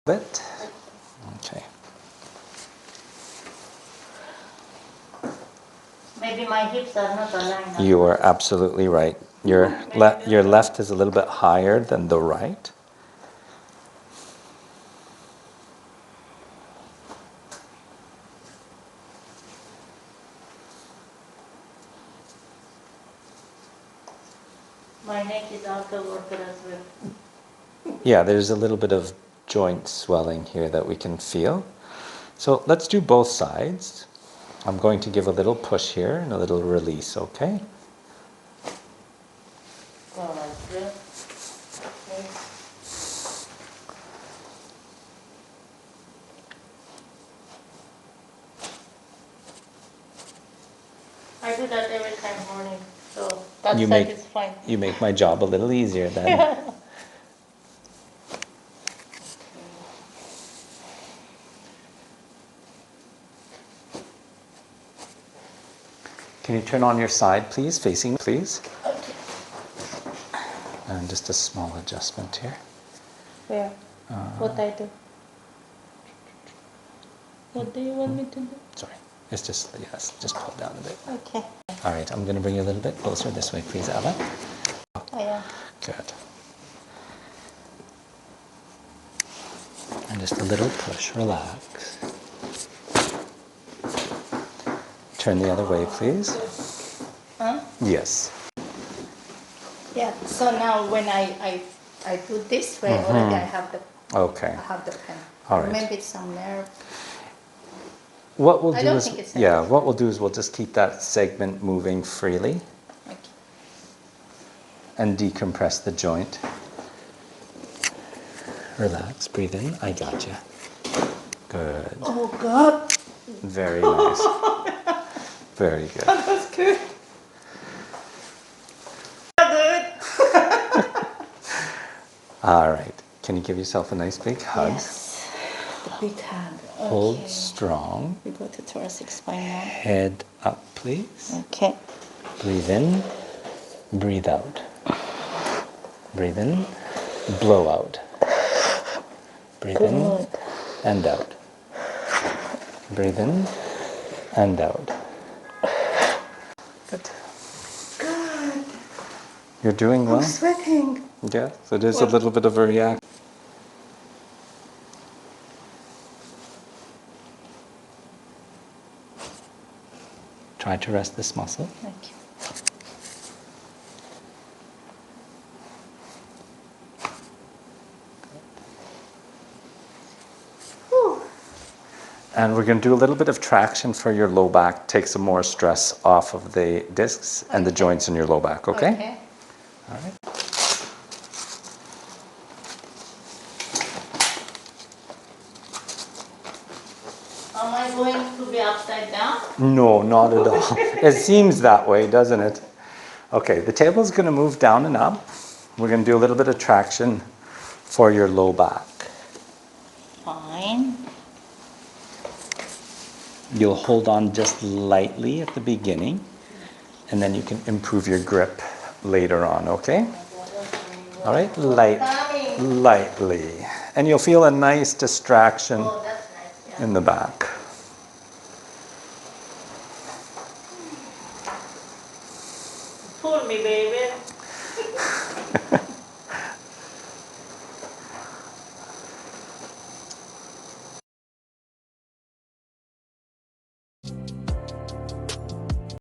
bit. Okay. Maybe my hips are not aligned. You are absolutely right. Your left is a little bit higher than the right. My neck is also working as well. Yeah, there's a little bit of joint swelling here that we can feel. So let's do both sides. I'm going to give a little push here and a little release, okay? Go like this. Okay. I do that every time morning, so that's satisfying. You make my job a little easier then. Yeah. Can you turn on your side, please, facing me, please? Okay. And just a small adjustment here. Where? What I do? What do you want me to do? Sorry, it's just, yes, just pull down a bit. Okay. All right, I'm going to bring you a little bit closer this way, please, Aala. I am. Good. And just a little push, relax. Turn the other way, please. Huh? Yes. Yeah. So now when I do this way, already I have the Okay. pen. All right. Maybe it's some nerve. What we'll I do don't is, think it's yeah, nerve. what we'll do is we'll just keep that segment moving freely Okay. and decompress the joint. Relax, breathe in. I got you. Good. Oh God. Very nice. Very good. That's good. Good. All right. Can you give yourself a nice big hug? Yes. The big hug. Okay. Hold strong. We go to thoracic spine now. Head up, please. Okay. Breathe in. Breathe out. Breathe in. Blow out. Breathe in and out. Breathe in and out. Good. Good. You're doing well. I'm sweating. Yeah, so there's a little bit of a reaction. Try to rest this muscle. Thank you. Whew. And we're going to do a little bit of traction for your low back, take some more stress off of the discs and the joints in your low back, okay? Okay. All right. Am I going to be upside down? No, not at all. It seems that way, doesn't it? Okay, the table's going to move down and up. We're going to do a little bit of traction for your low back. Fine. You'll hold on just lightly at the beginning, and then you can improve your grip later on, okay? All right, lightly. And you'll feel a nice distraction Oh, that's nice. Yeah. in the back. Pull me, baby.